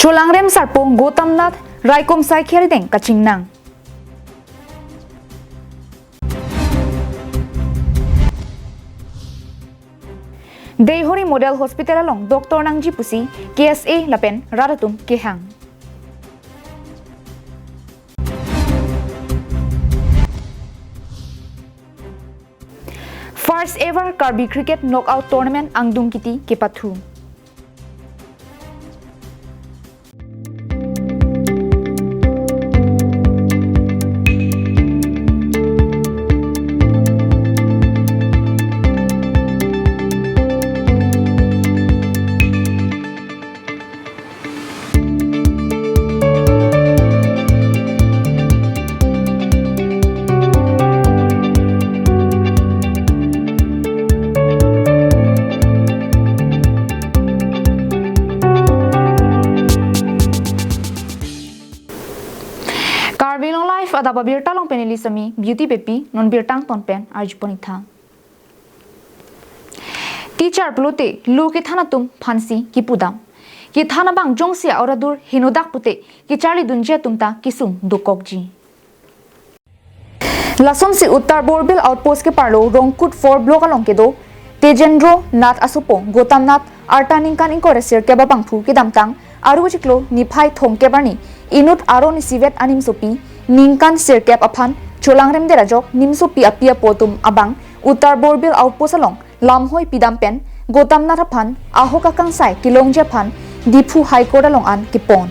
Cholangrem sarpong Gotamnath Raikom Sai Kherideng Kachingnang. Deihori Model Hospital along Dr. Nangji Pusi KSA Lapen Radatum Kehang. First ever Karbi Cricket Knockout Tournament Angdung Kiti Kepathu. Adap Abirta long penili sami beauty baby non birtang ton pen arjuponi tha. Teacher plute lu ke thana tum phansi kipudam. Ki thana bang jongsia oradur hinodak pute ki charli dunjia tumta kisum dukokji. Lason si Uttar Borbil outpost ke parlo Rongkut 4 block along ke do Tejendro Nath Asupo Gotamnath Artaningkan inkoresir ke babangphu ke damtang aru chiklo niphai thong ke barni inut aron sivet anim sopi Ningkan sirkep aphan Cholangrem derajok nimsopi apia potum abang Uttar Borbil outpost along lamhoi pidampen Gotamnath aphan ahokakang sai kilongje aphan Dipu High Court along an kipon.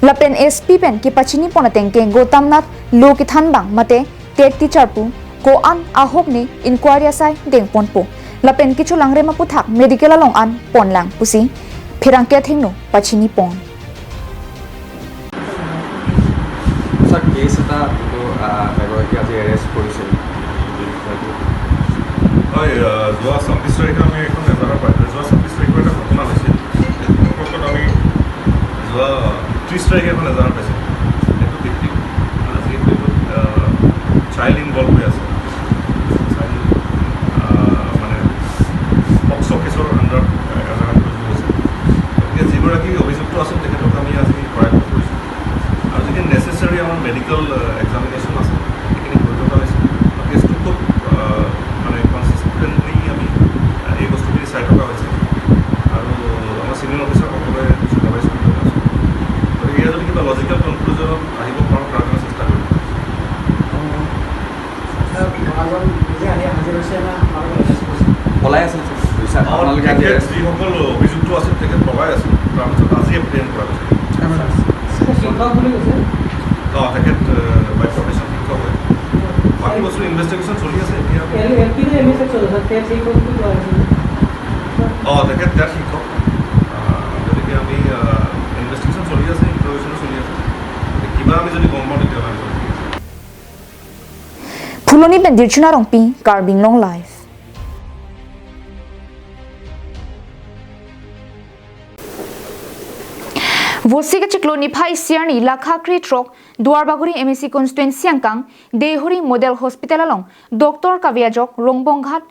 Lapen SP pen ki pachini ponatengke Gotamnath lo ki thanbang mate tet teacher pu ko an ahok ni inquiry sai dengpon po. Lapen ki Cholangrem aputhak medical along an ponlang pusi phirangke thingno pachini pon. Case এটা তো এগৰাকী আজি arrest কৰিছিল হয় যোৱা 26 তাৰিখে আমি এখন এজাহাৰ পাইছোঁ যোৱা 26 তাৰিখৰ এটা ঘটনা হৈছিল সম্পৰ্কত আমি যোৱা 30 তাৰিখে এখন এজাহাৰ পাইছোঁ এইটো ভিত্তিক যিহেতু চাইল্ড ইনভলভ হৈ আছে চাইল্ড মানে পক্সো কেছৰ আণ্ডাৰত এজাহাৰ ৰুজু হৈছে গতিকে যিগৰাকী অভিযুক্ত আছিল তেখেতক আমি আজি কৰায়ত্ব কৰিছোঁ আৰু যিখিনি নেচেচাৰী আমাৰ মেডিকেল এক্সামিনেশ্যন আছে সেইখিনি কৰি থকা হৈছে কেছটো খুব মানে কনচিষ্টেণ্টলি আমি এই বস্তুখিনি চাই থকা হৈছে আৰু আমাৰ চিনিয়ৰ অফিচাৰসকলে চুপাৰভাইজ কৰি থকা হৈছে গতিকে ইয়াত যদি কিবা লজিকেল কনক্লুজনত আহিব পাৰোঁ তাৰ কাৰণে চেষ্টা কৰিম পলাই আছিল যিসকল অভিযুক্ত আছিল তেখেত পলাই আছিল তাৰপিছত আজি এপ্ৰিহেণ্ড কৰা হৈছে তেখেত বাই প্ৰফেশ্যন শিক্ষক হয় বাকী বস্তু ইনভেষ্টিগেশ্যন চলি আছে এতিয়া তেখেত তাৰ শিক্ষক গতিকে আমি ইনভেষ্টিগেশ্যন চলি আছে ইণ্টাৰভিউশ্যনো চলি আছে কিবা আমি যদি গম পাওঁ তেতিয়া আমি Fuloni bendirchuna rongpi Karbin long life. Vosika chiklo niphai siarni lakhakri trok Duarbaguri MSC constituency angkang Deihori Model Hospital along Dr. Kaviajok Rongbonghat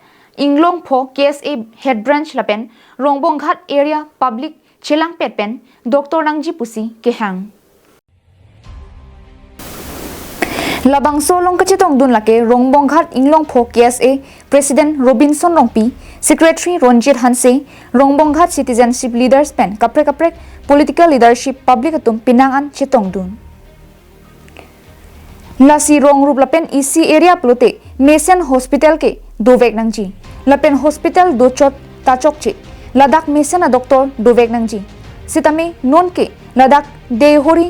Inglongpho KSA Head Branch Lapen Rongbonghat Area Public Chelang Petpen Dr. Nangji Pusi Kehang Labangso longkachitong dun lake Rongbonghat Inglongpho KSA President Robinson Rongpi Secretary Ronjit Hanse Rongbonghat Citizenship Leaders Pen kaprek Political Leadership Public atum pinangan chitong dun Lasi Rongrup Lapen EC area plote Mesen Hospital ke dovek nangji Lapen Hospital dochot tachok che Ladak Mesen a Doctor dovek nangji Sitame non ke Ladak Deihori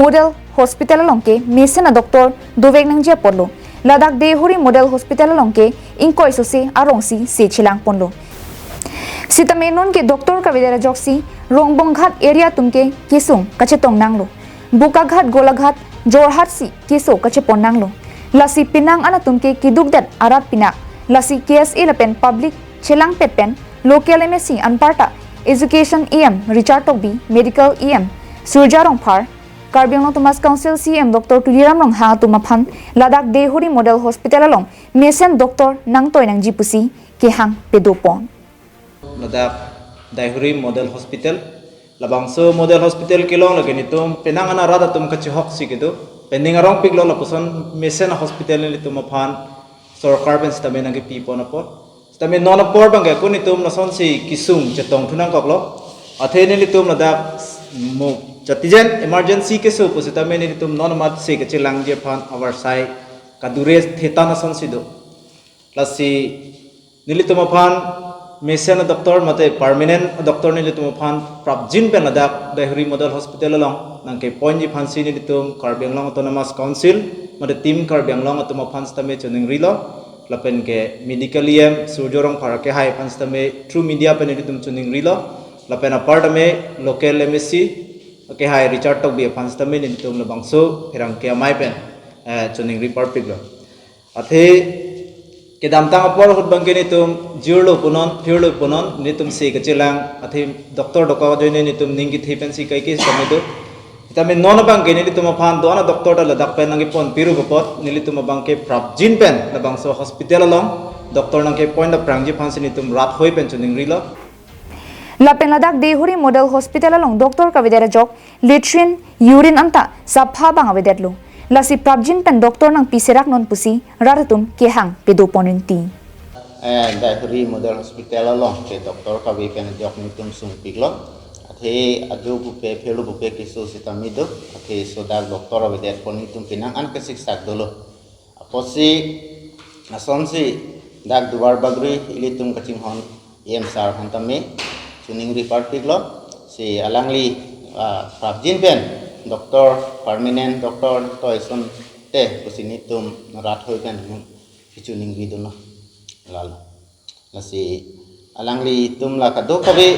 Model Hospital along ke Mesen a Doctor dovek nangji apolo Ladak Deihori Model Hospital along ke inkoi sose arongsi se chilang ponlo Sitame non ke Doctor Kavidera Joksi Rongbonghat area tumke kisung kachetong nanglo Bukaghat Golaghat Jorhat si kiso kachepon nanglo Lasi pinang ana tumke kidugdat arat pinak Lasi KSA Lapen Public Chelang Petpen Local MSC Anparta Education EM Richard Togbi Medical EM Surjarong Par Karbiang Thomas Council CM Dr. Tuliram Rong Ha Tumaphan Ladak Deihori Model Hospital along Mesen Dr. Nangtoy Nangji Pusi Kehang Pedopon Ladak Deihori Model Hospital labang so model hospital kilong lagi nitum penang ana rada tum kachi hok si gitu pending arong piglo la puson mesen hospital ni tum aphan sarkar ben stamen nang pi pon apor stamen non apor bang ko nitum la son si kisung chetong thunang koklo athe ni tum la da mu chatijen emergency ke so pusitamen ni tum non mat se ke chilang je phan our sai kadure theta na son si do lasi nilitum aphan mesen doctor mate permanent doctor nilitum aphan prabjin pen ladak dehri model hospital long nang ke point ji phansi nilitum Karbiang Long autonomous council mate team Karbiang Long atum aphan stame chuning rilo lapen ke medical em surjorong pharake hai phan stame through media pen nilitum chuning rilo lapen apartame local MSc ke hai Richard tok bi phan stame nilitum labangso herang ke mai pen chuning report piglo athe ke damtang apor hut bangke nitum jirlo punon nitum se ke chilang athi doctor doka joine nitum ningi thipen si kai ke samedo itame non bangke nitum aphan dona doctor da ladak pen nangi pon piru bopot nilitum bangke prabjin pen da bangso hospital along doctor nang ke point da prangji phansi nitum rat hoi pen chuning rilo lapen ladak dehuri model hospital along doctor kavidera jok latrine urine anta sapha bang avedetlu lasi prabjin pen doktor nang piserak non pusi raratum kehang pedo poninti dahuri model hospital along ke doktor kawi pen jok nitum sung piglo athe adu bupe phelu bupe kisu sitamido athe soda doktor abedet ponitum pinang an ke siksak dolo aposi asonsi dak dubar bagri ilitum kaching hon em sar hantame chuning report piglo si alangli prabjin pen doktor permanent doktor toison te kusini tum rat hoi kan kichuning biduno lal lasi alangli tum la kado kabe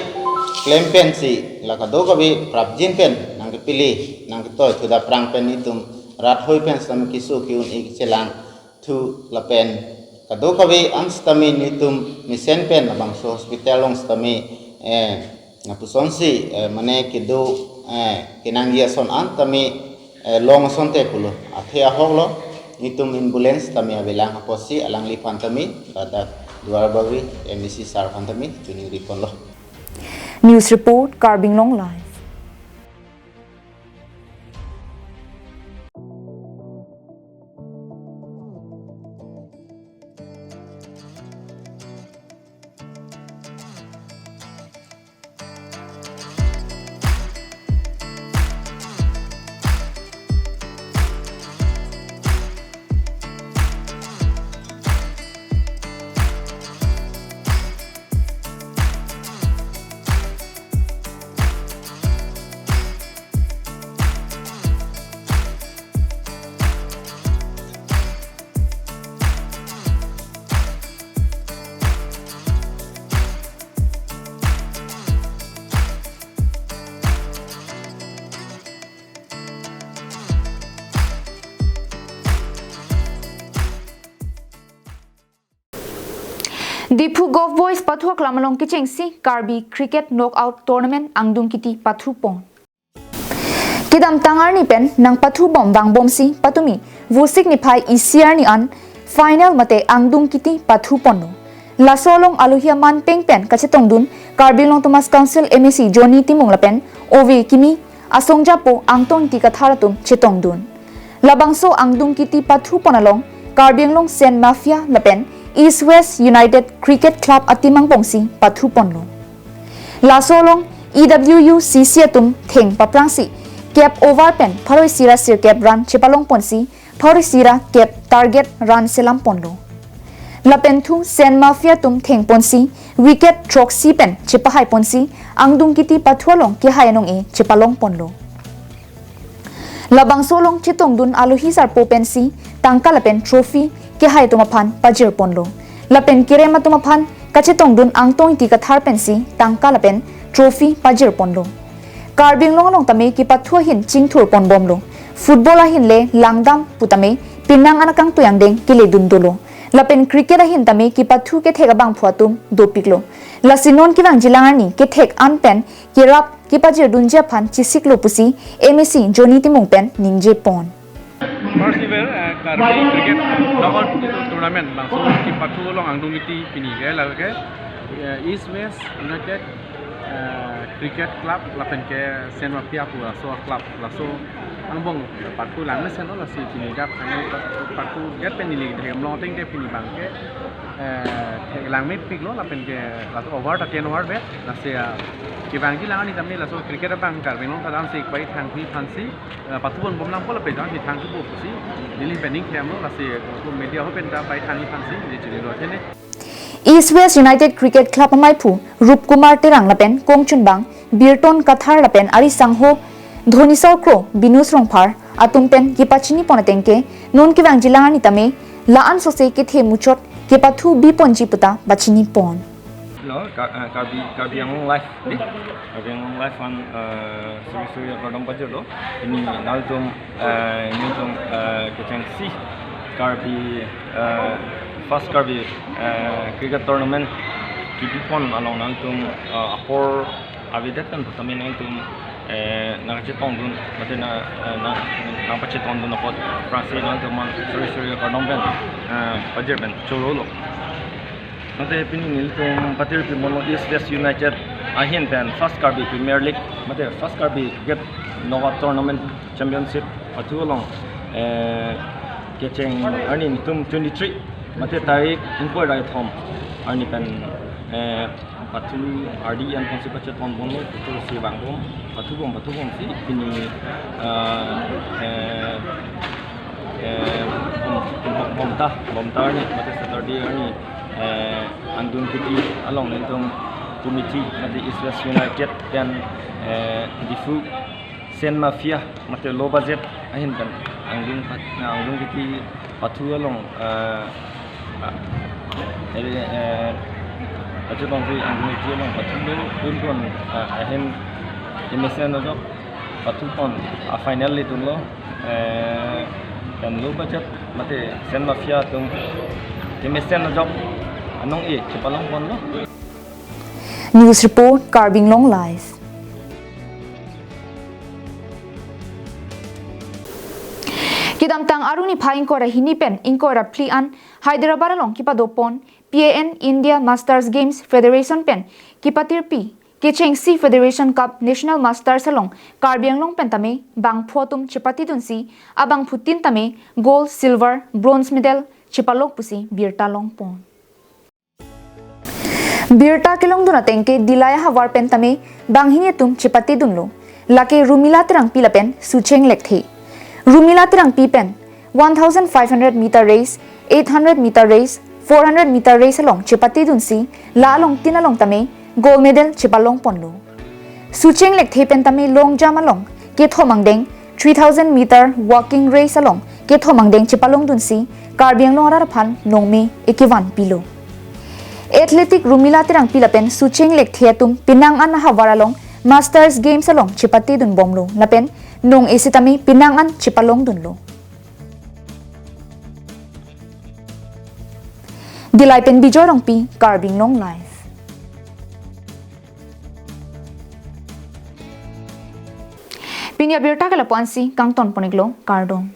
claim pen si la kado kabe prabjin pen nang pili nang toy thuda prang pen ni tum rat hoi pen sam kisu kiun ik chelang thu la pen kado kabe am stami ni tum misen pen abang so hospital long stami ngapuson si mane kido kinang dia son an tami long son te pulo athia hoglo nitum ambulance tami avelang aposi alang li pantami ada duar bawi MBC sar pantami tuning ripon lo news report Karbiang Long live Dipu Golf Boys Pathu Klamalong Kichengsi Karbi Cricket Knockout Tournament Angdung Kiti Pathu Pon Kidam tangar ni pen nang Pathu bom bang bom si patumi vusik ni phai ECR ni an final mate Angdung Kiti Pathu Pon la solong aluhia man peng pen kachetong dun Karbiang Long Thomas Council MEC Johnny Timong la pen ove kimi asongja po angtong ti katharatum chetong dun labangso Angdung Kiti Pathu Ponalong Karbiang Long Sen Mafia la pen East West United Cricket Club atimang pongsi Pathu Ponlo la solong EWU CC atum theng paprangsi cap over pen phoroi sira sir cap run chepalong ponsi phoroi sira cap target run selam ponlo la pen thu Sen Mafia tum theng ponsi wicket troxy pen chepahai ponsi Angdung Kiti Pathualong ke hayanong e chepalong ponlo labang solong chitong dun aluhi sar po pensi tangka la pen trophy ke hai tumaphan pajir ponlo lapen kirema tumaphan kachetong dun angtong ti kathar pensi tangka lapen trophy pajir ponlo Karbiang Long long tame ki pathua hin chingthur pon bomlo football ahin le langdam putame pinang anakang tuyang deng kile dundolo lapen cricket ahin tame ki pathu ke thega bang phuatum dopiklo lasinon ki bang jilangani ke thek an pen ki rap ki pajir dunja phan chisiklo pusi MEC Johnny Timong pen ningje pon First ever Karbi cricket knockout tournament langsung di Pathu long Angdung Kiti pini ke lalu ke East West United cricket club lapen ke sen mafia pu so club la so anbong parku lang mesen no la si pini dap ane parku get pen ni de amlong teng de pini bang ke lang me pik lo lapen ke la so over ta 10 over bet la se ki bang ki lang ni tamni la so cricket bang kar beng long ta dam se bai thang pi phansi patu bon bom lang ko la pe jang ki thang ki bu si lili penning kem lo la se ko media ho pen da bai thang ni phansi ni chili lo thene East West United Cricket Club amai phu Rup Kumar Terang lapen Kongchun bang Birton Kathar lapen Ari Sangho Dhonisor Kro Binus Rongphar atum pen kipachini ponatengke non ki wang jilang ani tame laan sose ke the muchot ke pathu bi ponji puta bachini pon Lo kabi yang live ni yang live on suri rodong bajo lo ini naltum keceng si kabi first kabi cricket tournament kipon along naltum apor avidat kan pertama naltum nakacetong dun mati na napacetong dun apot prasi naltum suri rodong ben bajer ben chorolo Mate pini niltum patir pi mono East West United ahin pen first Karbi Premier League mate first Karbi get Nova Tournament Championship atu long kecheng arni tum 23 mate tarik inpoi right home arni pen patu RD and consequence on bono tu si bangom patu bom si pini bomta ni mate Saturday arni andun kiti along nitong committee mati East West United dan difu sen mafia mati low budget ahin kan andun kiti patu along patu bang si andun kiti along patu dun ahin imesen aja patu pon final itu lo dan low budget mati sen mafia tung imesen aja Anong cepalang pon lo. News report Carbing Long Live. Kidam tang aruni pha inkora hinipen inkora plian Hyderabad along kipadopon PAN India Masters Games Federation pen kipatir pi Kecheng C Federation Cup National Masters along Karbiang long pentame bang photum chipati dunsi abang phutin tame gold silver bronze medal chipalok pusi birta long pon Abirta kilong duna tengke dilaya hawar pen tame banghinge tum chipati dunlo lake rumila terang pilapen sucheng lekthe rumila terang pi pen 1500 meter race 800 meter race 400 meter race along chipati dunsi la long tin along tame gold medal chipalong ponlo sucheng lekthe pen tame long jump along ke thomangdeng 3000 meter walking race along ke thomangdeng chipalong dunsi karbiang long rar phan nongme 21 pilo Athletic Rumila Tirang Pilapen Sucheng Lek Theatum Pinang An Hawaralong Masters Games along Chipati Dun Bomlo Lapen Nong Isitami Pinang An Chipalong Dunlo Dilai Pen Bijorong Pi Carbing Long Life Pinya Abirta Kalapansi Kangton Poniglo Cardong